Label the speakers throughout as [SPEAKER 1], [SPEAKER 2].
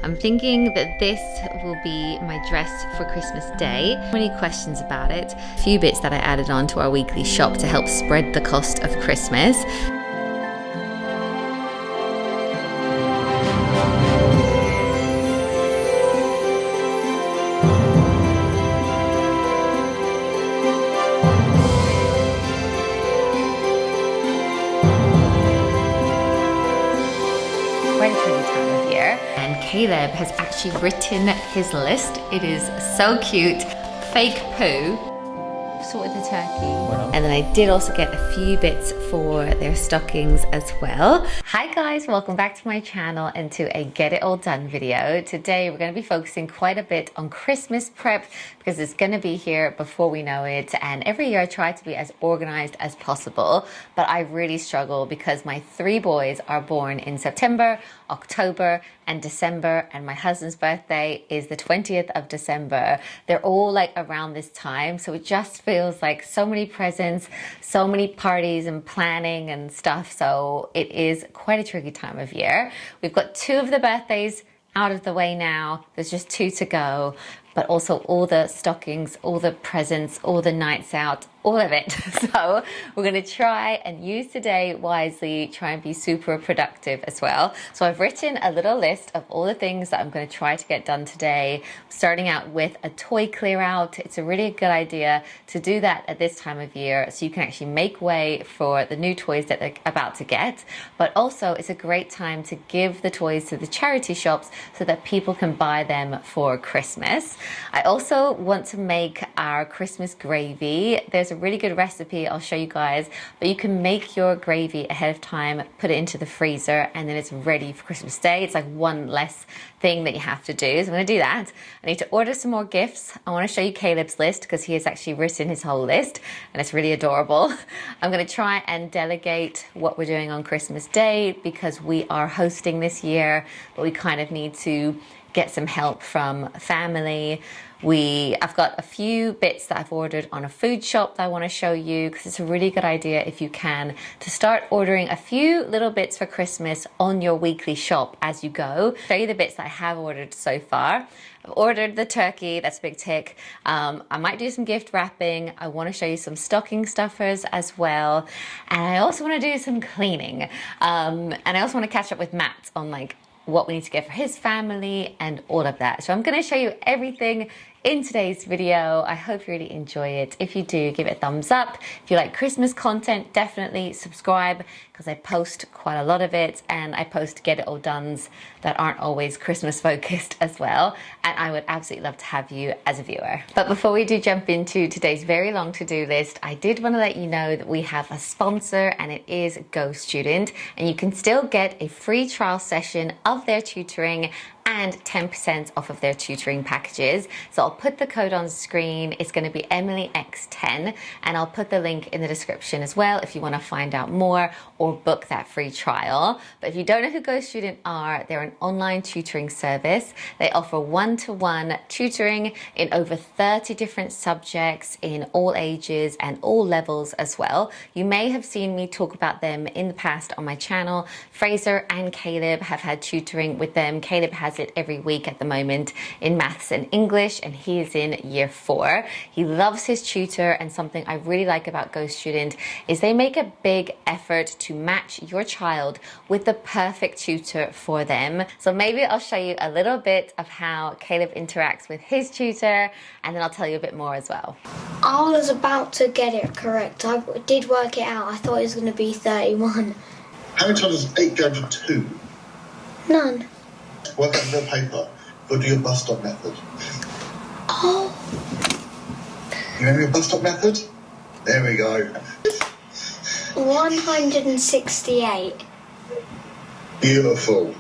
[SPEAKER 1] I'm thinking that this will be my dress for Christmas Day. Many questions about it. A few bits that I added on to our weekly shop to help spread the cost of Christmas. Time of year, and Caleb has actually written his list. It is so cute. Fake poo. Sorted the turkey. And then I did also get a few bits for their stockings as well. Hi guys, welcome back to my channel and to a Get It All Done video. Today we're going to be focusing quite a bit on Christmas prep because it's going to be here before we know it, and every year I try to be as organized as possible, but I really struggle because my 3 boys are born in September, October and December, and my husband's birthday is the 20th of December. They're all like around this time, so it just feels like so many presents, so many parties and planning and stuff, so it is quite a tricky time of year. We've got 2 of the birthdays out of the way now. There's just 2 to go, but also all the stockings, all the presents, all the nights out, all of it. So we're going to try and use today wisely, try and be super productive as well. So I've written a little list of all the things that I'm going to try to get done today, starting out with a toy clear out. It's a really good idea to do that at this time of year so you can actually make way for the new toys that they're about to get. But also it's a great time to give the toys to the charity shops so that people can buy them for Christmas. I also want to make our Christmas gravy. There's a really good recipe I'll show you guys, but you can make your gravy ahead of time, put it into the freezer, and then it's ready for Christmas Day. It's like one less thing that you have to do. So I'm going to do that. I need to order some more gifts. I want to show you Caleb's list because he has actually written his whole list and it's really adorable. I'm going to try and delegate what we're doing on Christmas Day because we are hosting this year, but we kind of need to get some help from family. I've got a few bits that I've ordered on a food shop that I want to show you because it's a really good idea if you can to start ordering a few little bits for Christmas on your weekly shop as you go. Show you the bits that I have ordered so far. I've ordered the turkey, that's a big tick. I might do some gift wrapping. I want to show you some stocking stuffers as well. And I also want to do some cleaning. And I also want to catch up with Matt on like what we need to get for his family and all of that. So I'm going to show you everything in today's video. I hope you really enjoy it. If you do, give it a thumbs up. If you like Christmas content, definitely subscribe because I post quite a lot of it, and I post Get It All Dones that aren't always Christmas focused as well, and I would absolutely love to have you as a viewer. But before we do jump into today's very long to-do list, I did want to let you know that we have a sponsor, and it is GoStudent, and you can still get a free trial session of their tutoring and 10% off of their tutoring packages. So I'll put the code on screen. It's going to be EmilyX10, and I'll put the link in the description as well if you want to find out more or book that free trial. But if you don't know who GoStudent are, they're an online tutoring service. They offer one-to-one tutoring in over 30 different subjects in all ages and all levels as well. You may have seen me talk about them in the past on my channel. Fraser and Caleb have had tutoring with them. Caleb has it every week at the moment in maths and English, and he is in year 4. He loves his tutor, and something I really like about GoStudent is they make a big effort to match your child with the perfect tutor for them. So maybe I'll show you a little bit of how Caleb interacts with his tutor, and then I'll tell you a bit more as well.
[SPEAKER 2] I was about to get it correct. I did work it out. I thought it was going to be 31.
[SPEAKER 3] How many times does 8 go to 2?
[SPEAKER 2] None.
[SPEAKER 3] Work on the paper. Go do your bus stop method.
[SPEAKER 2] Oh.
[SPEAKER 3] You remember your bus stop method? There we go.
[SPEAKER 2] 168.
[SPEAKER 3] Beautiful.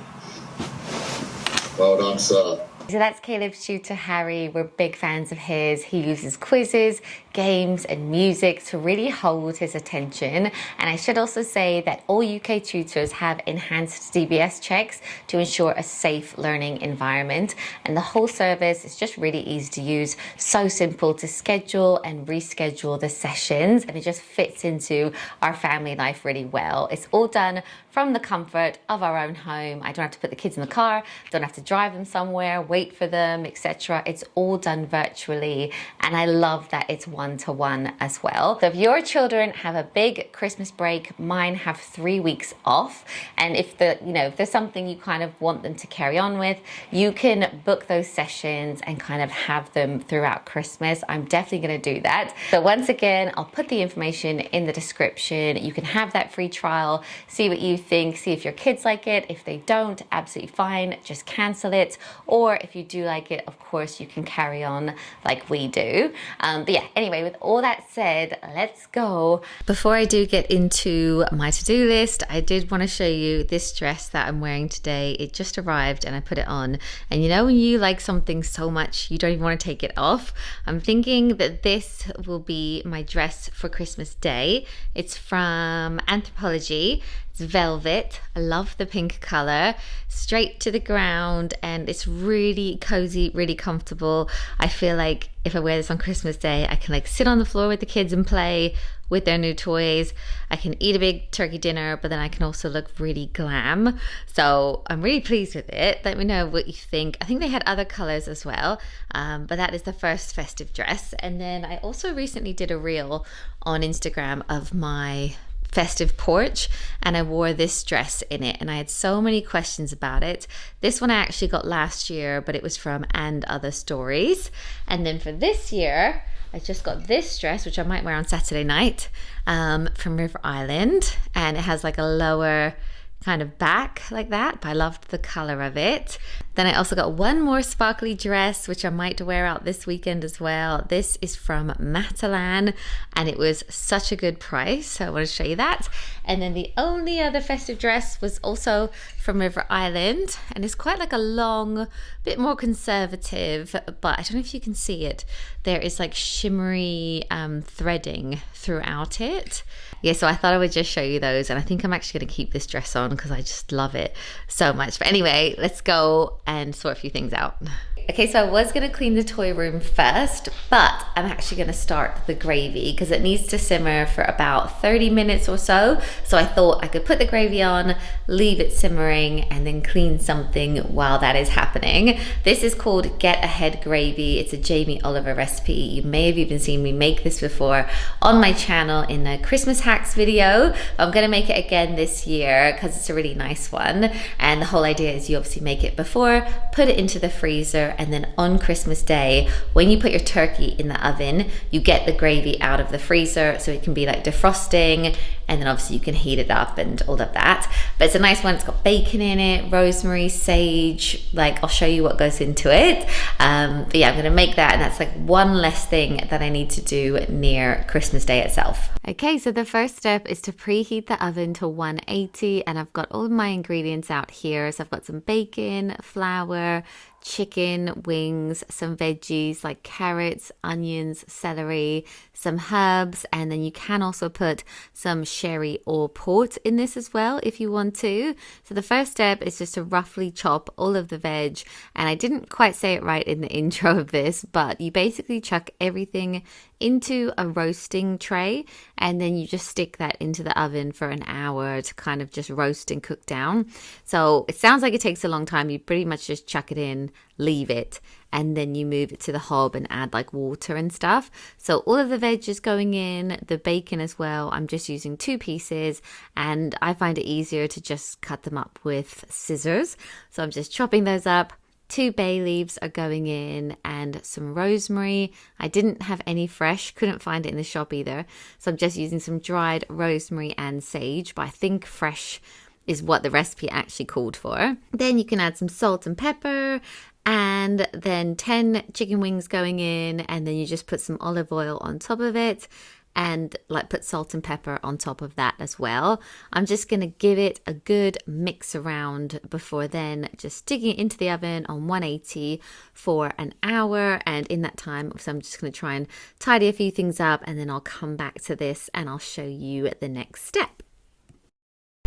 [SPEAKER 3] Well done, sir.
[SPEAKER 1] So that's Caleb's tutor, Harry. We're big fans of his. He uses quizzes, games and music to really hold his attention. And I should also say that all UK tutors have enhanced DBS checks to ensure a safe learning environment. And the whole service is just really easy to use, so simple to schedule and reschedule the sessions, and it just fits into our family life really well. It's all done from the comfort of our own home. I don't have to put the kids in the car, don't have to drive them somewhere, wait for them, etc. It's all done virtually, and I love that it's one-to-one as well. So if your children have a big Christmas break, mine have 3 weeks off, and if there's something you kind of want them to carry on with, you can book those sessions and kind of have them throughout Christmas. I'm definitely going to do that. So once again, I'll put the information in the description. You can have that free trial, see what you think, see if your kids like it. If they don't, absolutely fine, just cancel it. Or if you do like it, of course, you can carry on like we do. But yeah, anyway, with all that said, let's go. Before I do get into my to-do list, I did want to show you this dress that I'm wearing today. It just arrived and I put it on. And you know when you like something so much, you don't even want to take it off? I'm thinking that this will be my dress for Christmas Day. It's from Anthropologie. It's velvet. I love the pink color, straight to the ground, and it's really cozy, really comfortable. I feel like if I wear this on Christmas Day, I can like sit on the floor with the kids and play with their new toys. I can eat a big turkey dinner, but then I can also look really glam. So I'm really pleased with it. Let me know what you think. I think they had other colors as well, but that is the first festive dress. And then I also recently did a reel on Instagram of my festive porch, and I wore this dress in it, and I had so many questions about it. This one I actually got last year, but it was from And Other Stories. And then for this year, I just got this dress, which I might wear on Saturday night, from River Island, and it has like a lower kind of back like that, but I loved the color of it. Then I also got one more sparkly dress, which I might wear out this weekend as well. This is from Matalan, and it was such a good price, so I want to show you that. And then the only other festive dress was also from River Island, and it's quite like a long, bit more conservative, but I don't know if you can see it. There is like shimmery threading throughout it. Yeah, so I thought I would just show you those, and I think I'm actually going to keep this dress on because I just love it so much. But anyway, let's go and sort a few things out. Okay, so I was going to clean the toy room first, but I'm actually going to start the gravy because it needs to simmer for about 30 minutes or so. So I thought I could put the gravy on, leave it simmering, and then clean something while that is happening. This is called Get Ahead Gravy. It's a Jamie Oliver recipe. You may have even seen me make this before on my channel in a Christmas hacks video. I'm going to make it again this year because it's a really nice one. And the whole idea is you obviously make it before, put it into the freezer, and then on Christmas Day, when you put your turkey in the oven, you get the gravy out of the freezer so it can be like defrosting, and then obviously you can heat it up and all of that. But it's a nice one. It's got bacon in it, rosemary, sage, like I'll show you what goes into it. But yeah, I'm gonna make that, and that's like one less thing that I need to do near Christmas Day itself. Okay, so the first step is to preheat the oven to 180, and I've got all of my ingredients out here. So I've got some bacon, flour, chicken wings, some veggies like carrots, onions, celery, some herbs, and then you can also put some sherry or port in this as well if you want to. So the first step is just to roughly chop all of the veg, and I didn't quite say it right in the intro of this, but you basically chuck everything into a roasting tray, and then you just stick that into the oven for an hour to kind of just roast and cook down. So it sounds like it takes a long time. You pretty much just chuck it in, leave it, and then you move it to the hob and add like water and stuff. So all of the veg is going in, the bacon as well. I'm just using 2 pieces, and I find it easier to just cut them up with scissors. So I'm just chopping those up. 2 bay leaves are going in, and some rosemary. I didn't have any fresh, couldn't find it in the shop either. So I'm just using some dried rosemary and sage, but I think fresh is what the recipe actually called for. Then you can add some salt and pepper, and then 10 chicken wings going in, and then you just put some olive oil on top of it. and like put salt and pepper on top of that as well. I'm just going to give it a good mix around before then just sticking it into the oven on 180 for an hour. And in that time, so I'm just going to try and tidy a few things up, and then I'll come back to this and I'll show you the next step.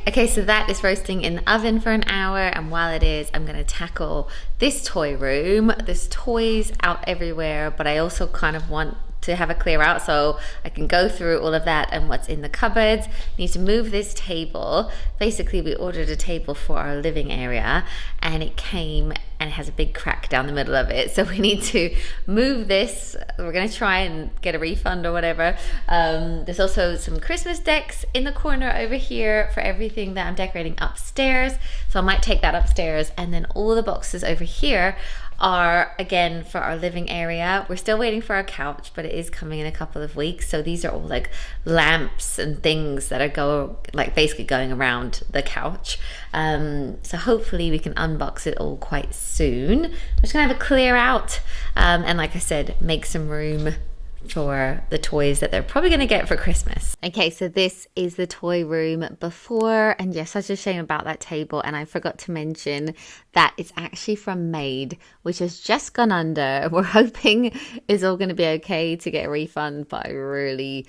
[SPEAKER 1] Okay, so that is roasting in the oven for an hour, and while it is, I'm going to tackle this toy room. There's toys out everywhere, but I also kind of want to have a clear out so I can go through all of that and what's in the cupboards. Need to move this table. Basically, we ordered a table for our living area, and it came and it has a big crack down the middle of it, so we need to move this. We're gonna try and get a refund or whatever. There's also some Christmas decks in the corner over here for everything that I'm decorating upstairs, so I might take that upstairs. And then all the boxes over here are again for our living area. We're still waiting for our couch, but it is coming in a couple of weeks. So these are all like lamps and things that are basically going around the couch. So hopefully we can unbox it all quite soon. I'm just gonna have a clear out and like I said, make some room for the toys that they're probably going to get for Christmas. Okay, so this is the toy room before, and yeah, such a shame about that table, and I forgot to mention that it's actually from Maid, which has just gone under. We're hoping it's all going to be okay to get a refund, but I really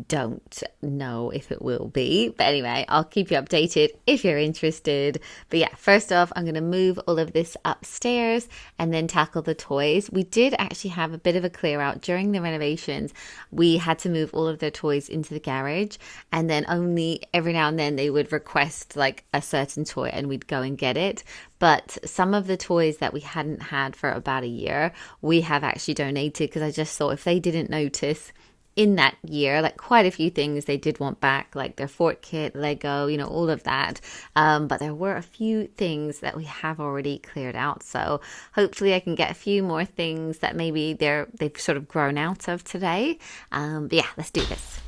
[SPEAKER 1] don't know if it will be. But anyway, I'll keep you updated if you're interested. But yeah, first off, I'm going to move all of this upstairs and then tackle the toys. We did actually have a bit of a clear out during the renovations. We had to move all of their toys into the garage, and then only every now and then they would request like a certain toy and we'd go and get it. But some of the toys that we hadn't had for about a year, we have actually donated, because I just thought if they didn't notice in that year, like quite a few things they did want back, like their fort kit, Lego, you know, all of that. But there were a few things that we have already cleared out. So hopefully I can get a few more things that maybe they've sort of grown out of today. But yeah, let's do this.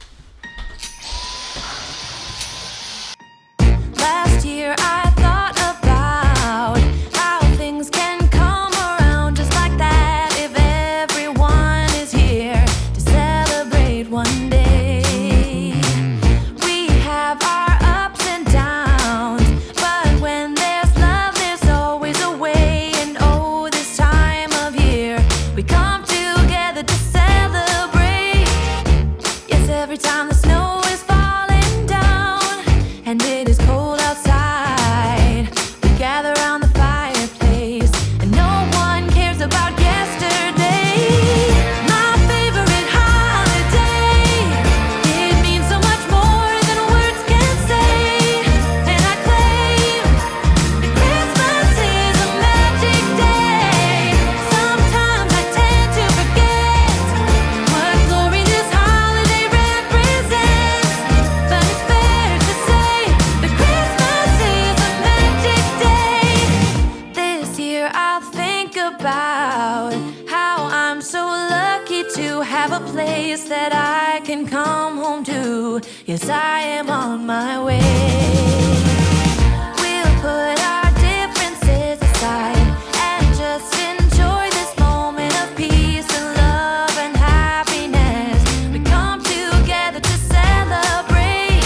[SPEAKER 4] Last year I thought about how things can come around just like that if everyone is here to celebrate one day. We have our ups and downs, but when there's love there's always a way. And oh, this time of year we come together to celebrate. Yes, every time the snow is falling down and it is cold outside, we gather around the fireplace and no one cares about yesterday. My favorite holiday, it means so much more than words can say. And I claim that Christmas is a magic day. Sometimes I tend to forget what glory this holiday represents, but it's fair to say that Christmas is a magic day. This year I'll think about how I'm so lucky to have a place that I can come home to. Yes, I am on my way. We'll put our differences aside and just enjoy this moment of peace and love and happiness. We come together to celebrate.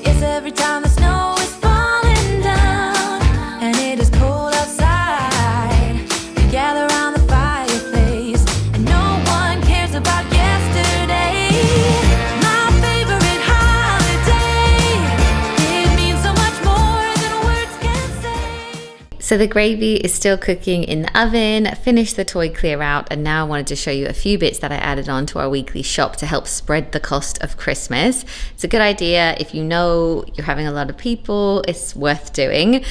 [SPEAKER 4] Yes, every time the snow is falling down and it is cold outside, we gather around the fireplace and no one cares about yesterday. My favorite holiday, it means so much more than words can say.
[SPEAKER 1] So the gravy is still cooking in the oven, finished the toy clear out, and now I wanted to show you a few bits that I added on to our weekly shop to help spread the cost of Christmas. It's a good idea if you know you're having a lot of people, it's worth doing.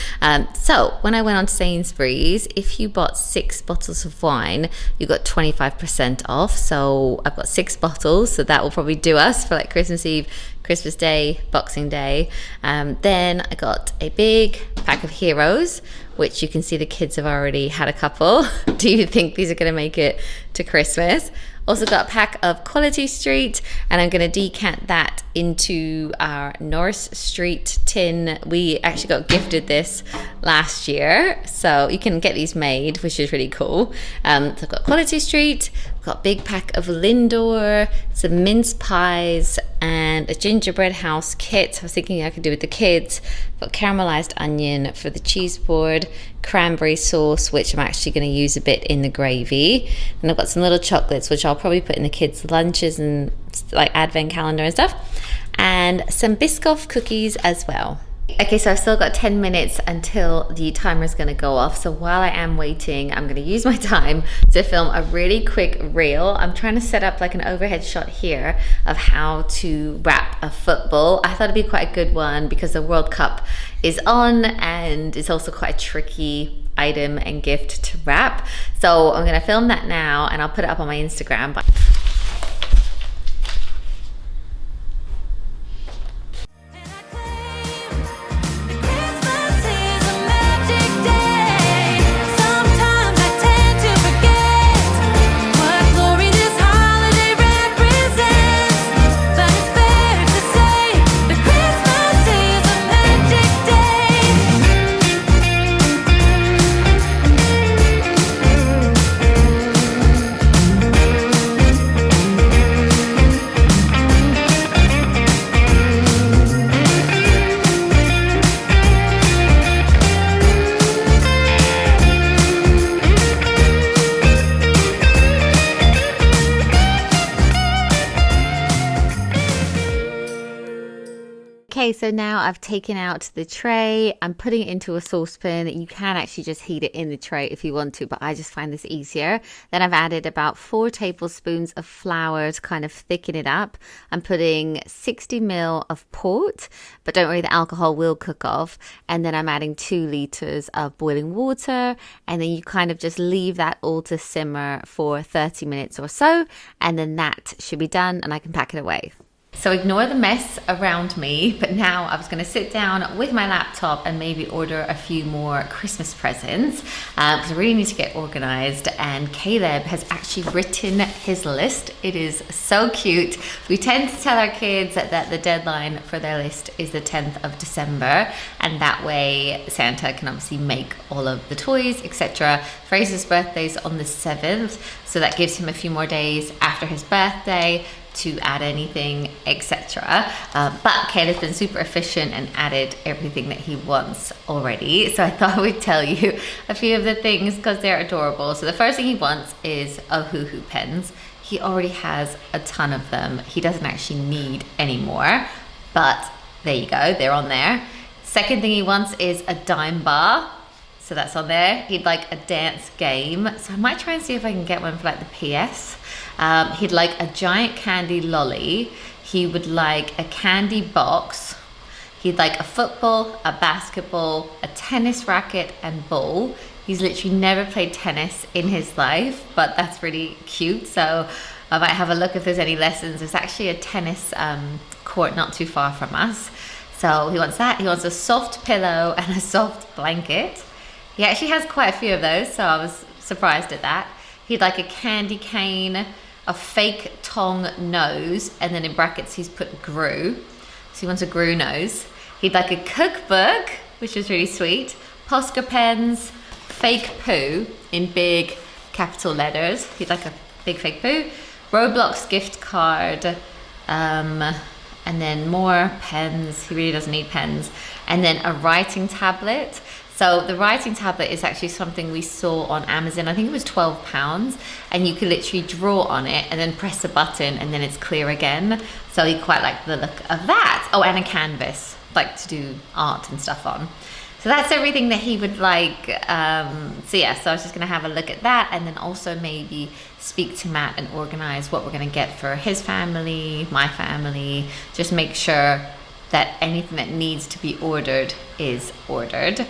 [SPEAKER 1] So when I went on to Sainsbury's, if you bought 6 bottles of wine, you got 25% off. So I've got 6 bottles, so that will probably do us for like Christmas Eve, Christmas Day, Boxing Day. Then I got a big pack of Heroes, which you can see the kids have already had a couple. Do you think these are going to make it to Christmas? Also got a pack of Quality Street, and I'm going to decant that into our Norris Street tin. We actually got gifted this last year, so you can get these made, which is really cool. So I've got Quality Street, got a big pack of Lindor, some mince pies, and a gingerbread house kit. I was thinking I could do with the kids. Got caramelized onion for the cheese board, cranberry sauce, which I'm actually going to use a bit in the gravy, and I've got some little chocolates which I'll probably put in the kids' lunches and like advent calendar and stuff, and some Biscoff cookies as well. Okay, so I've still got 10 minutes until the timer is going to go off. So while I am waiting, I'm going to use my time to film a really quick reel. I'm trying to set up like an overhead shot here of how to wrap a football. I thought it'd be quite a good one because the World Cup is on, and it's also quite a tricky item and gift to wrap. So I'm going to film that now, and I'll put it up on my Instagram. Okay, so now I've taken out the tray. I'm putting it into a saucepan. You can actually just heat it in the tray if you want to, but I just find this easier. Then I've added about 4 tablespoons of flour to kind of thicken it up. I'm putting 60 ml of port, but don't worry, the alcohol will cook off. And then I'm adding 2 liters of boiling water, and then you kind of just leave that all to simmer for 30 minutes or so, and then that should be done, and I can pack it away. So ignore the mess around me, but now I was going to sit down with my laptop and maybe order a few more Christmas presents because I really need to get organized, and Caleb has actually written his list. It is so cute. We tend to tell our kids that the deadline for their list is the 10th of December, and that way Santa can obviously make all of the toys, etc. Fraser's birthday is on the 7th, so that gives him a few more days after his birthday to add anything, etc. But Caleb's been super efficient and added everything that he wants already. So I thought I would tell you a few of the things because they're adorable. So the first thing he wants is Outtro pens. He already has a ton of them. He doesn't actually need any more, but there you go, they're on there. Second thing he wants is a dime bar. So that's on there. He'd like a dance game. So I might try and see if I can get one for like the PS. He'd like a giant candy lolly. He would like a candy box. He'd like a football, a basketball, a tennis racket and ball. He's literally never played tennis in his life, but that's really cute. So I might have a look if there's any lessons. There's actually a tennis court not too far from us. So he wants that. He wants a soft pillow and a soft blanket. He actually has quite a few of those, so I was surprised at that. He'd like a candy cane, a fake tongue nose, and then in brackets he's put Gru. So he wants a Gru nose. He'd like a cookbook, which is really sweet, Posca pens, fake poo in big capital letters. He'd like a big fake poo, Roblox gift card, and then more pens. He really doesn't need pens. And then a writing tablet. So the writing tablet is actually something we saw on Amazon. I think it was £12, and you could literally draw on it and then press a button and then it's clear again. So he quite liked the look of that. Oh, and a canvas, like to do art and stuff on. So that's everything that he would like. So yeah, so I was just gonna have a look at that, and then also maybe speak to Matt and organize what we're gonna get for his family, my family, just make sure that anything that needs to be ordered is ordered.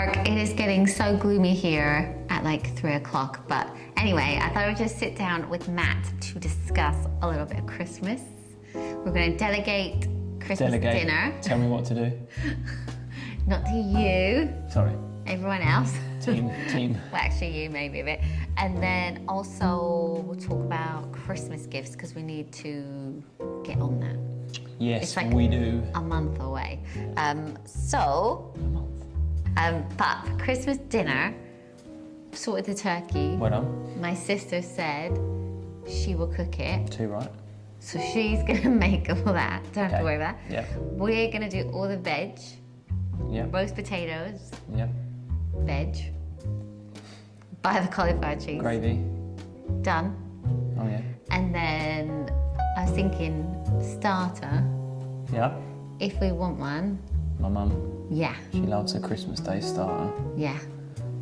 [SPEAKER 1] dark. It is getting so gloomy here at like 3 o'clock. But anyway, I thought I would just sit down with Matt to discuss a little bit of Christmas. We're going to delegate Christmas dinner.
[SPEAKER 5] Tell me what to do.
[SPEAKER 1] Not to you.
[SPEAKER 5] Sorry.
[SPEAKER 1] Everyone else.
[SPEAKER 5] Team.
[SPEAKER 1] Well, actually you maybe a bit. And then also we'll talk about Christmas gifts because we need to get on that.
[SPEAKER 5] Yes,
[SPEAKER 1] It's like
[SPEAKER 5] we do.
[SPEAKER 1] a month away. But for Christmas dinner, sorted the turkey.
[SPEAKER 5] Well done.
[SPEAKER 1] My sister said she will cook it.
[SPEAKER 5] 2 right.
[SPEAKER 1] So she's gonna make all that. Don't have to worry about that.
[SPEAKER 5] Yeah.
[SPEAKER 1] We're gonna do all the veg,
[SPEAKER 5] Yeah.
[SPEAKER 1] roast potatoes,
[SPEAKER 5] Yeah.
[SPEAKER 1] veg, buy the cauliflower cheese.
[SPEAKER 5] Gravy.
[SPEAKER 1] Done.
[SPEAKER 5] Oh yeah.
[SPEAKER 1] And then I was thinking starter,
[SPEAKER 5] Yeah.
[SPEAKER 1] if we want one.
[SPEAKER 5] My mum,
[SPEAKER 1] Yeah,
[SPEAKER 5] she loves a Christmas Day starter.
[SPEAKER 1] yeah,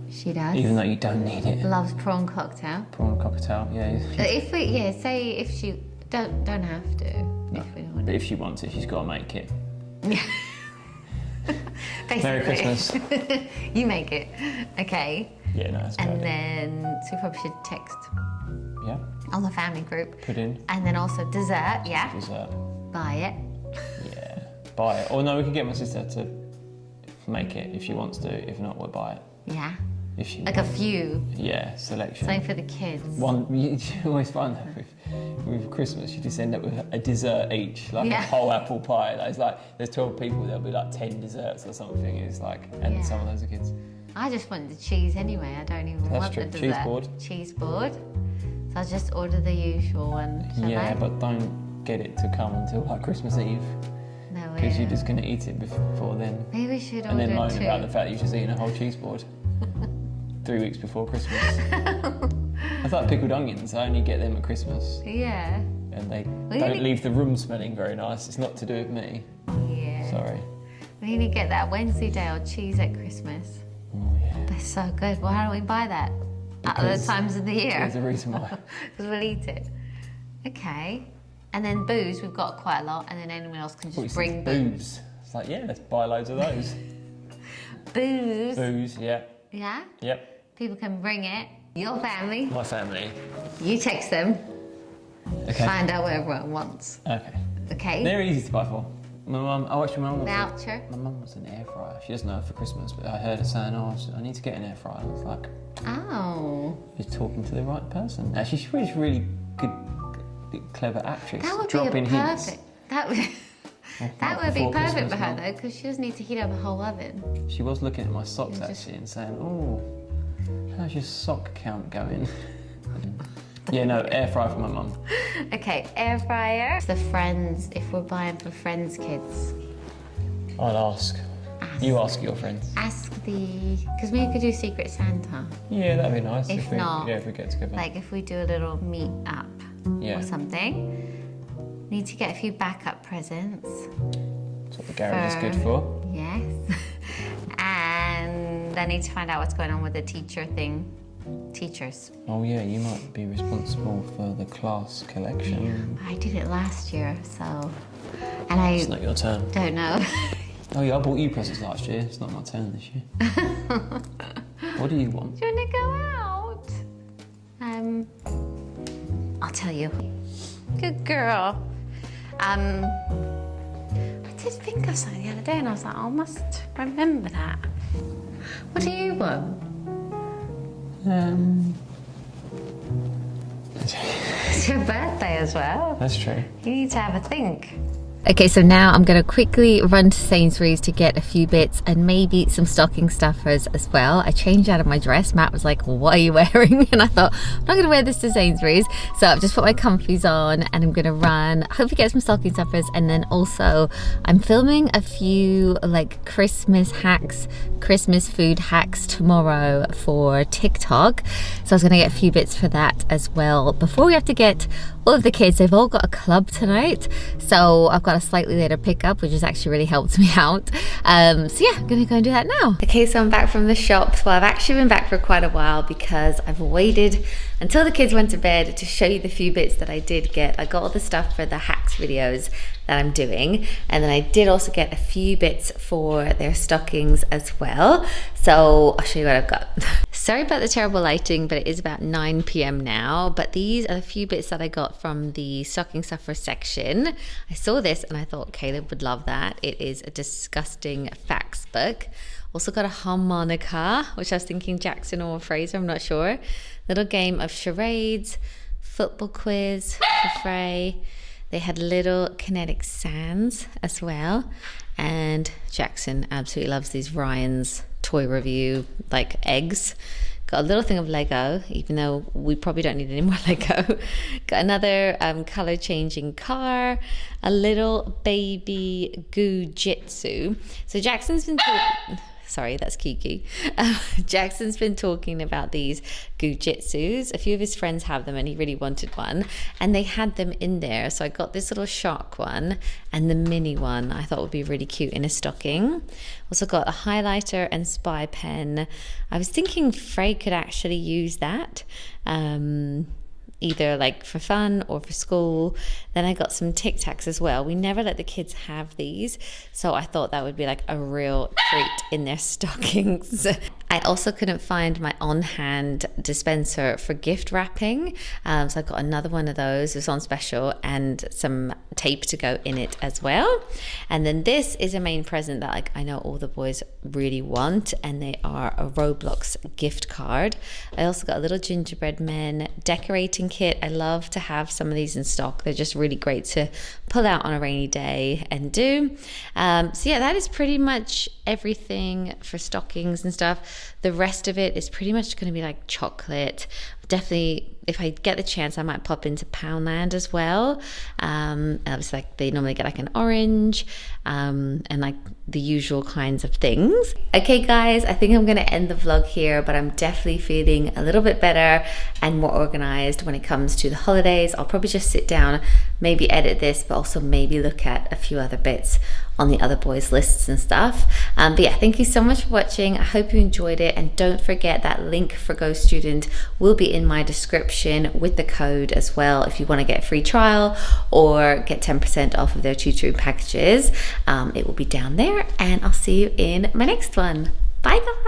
[SPEAKER 1] she does.
[SPEAKER 5] Even though you don't need it.
[SPEAKER 1] Loves prawn cocktail.
[SPEAKER 5] Prawn cocktail, yeah.
[SPEAKER 1] If we, say if she don't have to.
[SPEAKER 5] No.
[SPEAKER 1] If we don't want
[SPEAKER 5] But
[SPEAKER 1] to.
[SPEAKER 5] if she wants it, she's got to make it.
[SPEAKER 1] Yeah.
[SPEAKER 5] Merry Christmas.
[SPEAKER 1] You make it. Okay.
[SPEAKER 5] Yeah, no, that's good.
[SPEAKER 1] And then, so we probably should text
[SPEAKER 5] Yeah.
[SPEAKER 1] on the family group.
[SPEAKER 5] Pudding.
[SPEAKER 1] And then also dessert, yeah.
[SPEAKER 5] Dessert.
[SPEAKER 1] Buy it.
[SPEAKER 5] Yeah. Buy it. Or no, we can get my sister to make it if she wants to. If not, we'll buy it.
[SPEAKER 1] Yeah.
[SPEAKER 5] If she
[SPEAKER 1] Like a few.
[SPEAKER 5] Yeah, selection.
[SPEAKER 1] Something for the kids.
[SPEAKER 5] You always find that with Christmas, you just end up with a dessert each, like
[SPEAKER 1] Yeah.
[SPEAKER 5] a whole apple pie. It's like there's 12 people, there'll be like 10 desserts or something. It's like, and
[SPEAKER 1] Yeah.
[SPEAKER 5] some of those are kids.
[SPEAKER 1] I just want the cheese anyway. I don't even
[SPEAKER 5] That's
[SPEAKER 1] want
[SPEAKER 5] true.
[SPEAKER 1] the
[SPEAKER 5] Cheese
[SPEAKER 1] dessert.
[SPEAKER 5] board.
[SPEAKER 1] Cheese board. So I'll just order the usual one. Shall
[SPEAKER 5] Yeah,
[SPEAKER 1] I?
[SPEAKER 5] but don't get it to come until like Christmas Eve,
[SPEAKER 1] No,
[SPEAKER 5] because you're just gonna eat it before then,
[SPEAKER 1] Maybe we should
[SPEAKER 5] and then
[SPEAKER 1] order
[SPEAKER 5] moan
[SPEAKER 1] two.
[SPEAKER 5] about the fact that you've just eaten a whole cheese board 3 weeks before Christmas. It's like pickled onions. I only get them at Christmas,
[SPEAKER 1] Yeah.
[SPEAKER 5] and they
[SPEAKER 1] you
[SPEAKER 5] don't
[SPEAKER 1] need-
[SPEAKER 5] leave the room smelling very nice. It's not to do with me.
[SPEAKER 1] Yeah.
[SPEAKER 5] Sorry.
[SPEAKER 1] We need to get that Wednesday day old cheese at Christmas.
[SPEAKER 5] Oh yeah.
[SPEAKER 1] That's so good. Well, how do we buy that? At other
[SPEAKER 5] Because
[SPEAKER 1] times of the year.
[SPEAKER 5] There's a reason why.
[SPEAKER 1] Because we'll eat it. Okay. And then booze, we've got quite a lot. And then anyone else can
[SPEAKER 5] What, you
[SPEAKER 1] just
[SPEAKER 5] said
[SPEAKER 1] bring booze.
[SPEAKER 5] booze. It's like, yeah, let's buy loads of those.
[SPEAKER 1] Booze.
[SPEAKER 5] Booze, yeah.
[SPEAKER 1] Yeah?
[SPEAKER 5] Yep.
[SPEAKER 1] People can bring it. Your family.
[SPEAKER 5] My family.
[SPEAKER 1] You text them.
[SPEAKER 5] Okay.
[SPEAKER 1] Find out what everyone wants.
[SPEAKER 5] Okay.
[SPEAKER 1] Okay?
[SPEAKER 5] They're easy to buy for. My mum, actually my mum wants
[SPEAKER 1] Voucher.
[SPEAKER 5] my mum wants an air fryer. She doesn't know it for Christmas, but I heard her saying, oh, I need to get an air fryer. I was like,
[SPEAKER 1] Oh.
[SPEAKER 5] you're talking to the right person. Actually, she's really good, clever actress.
[SPEAKER 1] That would
[SPEAKER 5] Dropping
[SPEAKER 1] be a
[SPEAKER 5] hints.
[SPEAKER 1] perfect. That would, that
[SPEAKER 5] Not
[SPEAKER 1] would be
[SPEAKER 5] before
[SPEAKER 1] perfect
[SPEAKER 5] Christmas,
[SPEAKER 1] for her
[SPEAKER 5] no.
[SPEAKER 1] though, because she doesn't need to heat up a whole oven.
[SPEAKER 5] She was looking at my socks
[SPEAKER 1] You just-
[SPEAKER 5] actually and saying, oh, how's your sock count going? Yeah, no, air fryer for my mum.
[SPEAKER 1] Okay, air fryer. The friends, if we're buying for friends' kids,
[SPEAKER 5] I'll ask. You ask your friends.
[SPEAKER 1] ask because we could do Secret Santa.
[SPEAKER 5] Yeah, that'd be nice
[SPEAKER 1] If not,
[SPEAKER 5] if we get together.
[SPEAKER 1] Like if we do a little meet up
[SPEAKER 5] Yeah.
[SPEAKER 1] or something. Need to get a few backup presents.
[SPEAKER 5] That's what the garage is good for.
[SPEAKER 1] Yes. And I need to find out what's going on with the teacher thing. Teachers.
[SPEAKER 5] Oh yeah, you might be responsible for the class collection.
[SPEAKER 1] I did it last year, so. And I
[SPEAKER 5] It's not your turn.
[SPEAKER 1] don't know.
[SPEAKER 5] Oh yeah, I bought you presents last year. It's not my turn this year. What do you want?
[SPEAKER 1] Do you want to go out? I'll tell you. Good girl. I did think of something the other day and I was like, I must remember that. What do you want? It's your birthday as well.
[SPEAKER 5] That's true.
[SPEAKER 1] You need to have a think. Okay, so now I'm going to quickly run to Sainsbury's to get a few bits and maybe some stocking stuffers as well. I changed out of my dress. Matt was like, what are you wearing? And I thought, I'm not going to wear this to Sainsbury's. So I've just put my comfies on and I'm going to run, hopefully get some stocking stuffers. And then also I'm filming a few like Christmas hacks, Christmas food hacks tomorrow for TikTok. So I was going to get a few bits for that as well. Before we have to get all of the kids, they've all got a club tonight. So I've got a slightly later pickup, which has actually really helped me out. So yeah, I'm gonna go and do that now. Okay, so I'm back from the shops. Well, I've actually been back for quite a while because I've waited until the kids went to bed to show you the few bits that I did get. I got all the stuff for the hacks videos that I'm doing. And then I did also get a few bits for their stockings as well. So I'll show you what I've got. Sorry about the terrible lighting, but it is about 9 p.m. now. But these are a few bits that I got from the stocking stuffer section. I saw this and I thought Caleb would love that. It is a disgusting facts book. Also got a harmonica, which I was thinking Jackson or Fraser, I'm not sure. Little game of charades, football quiz for Frey. They had little kinetic sands as well. And Jackson absolutely loves these Ryan's toy review, like eggs. Got a little thing of Lego, even though we probably don't need any more Lego. Got another color changing car, a little baby Goo-Jitsu. So Jackson's been sorry, that's Kiki. Jackson's been talking about these Goo-Jitsus. A few of his friends have them and he really wanted one. And they had them in there. So I got this little shark one and the mini one I thought would be really cute in a stocking. Also got a highlighter and spy pen. I was thinking Frey could actually use that. Either like for fun or for school. Then I got some Tic Tacs as well. We never let the kids have these, so I thought that would be like a real treat in their stockings. I also couldn't find my on-hand dispenser for gift wrapping, so I got another one of those. It was on special, and some tape to go in it as well. And then this is a main present that like I know all the boys really want, and they are a Roblox gift card. I also got a little gingerbread men decorating kit. I love to have some of these in stock. They're just really great to pull out on a rainy day and do. So yeah, that is pretty much everything for stockings and stuff. The rest of it is pretty much going to be like chocolate. Definitely, if I get the chance, I might pop into Poundland as well. It's like they normally get like an orange and like the usual kinds of things. Okay guys, I think I'm going to end the vlog here, but I'm definitely feeling a little bit better and more organized when it comes to the holidays. I'll probably just sit down, maybe edit this, but also maybe look at a few other bits on the other boys' lists and stuff. But yeah, thank you so much for watching. I hope you enjoyed it, and don't forget that link for GoStudent will be in my description with the code as well if you want to get a free trial or get 10% off of their tutoring packages. It will be down there, and I'll see you in my next one. Bye guys.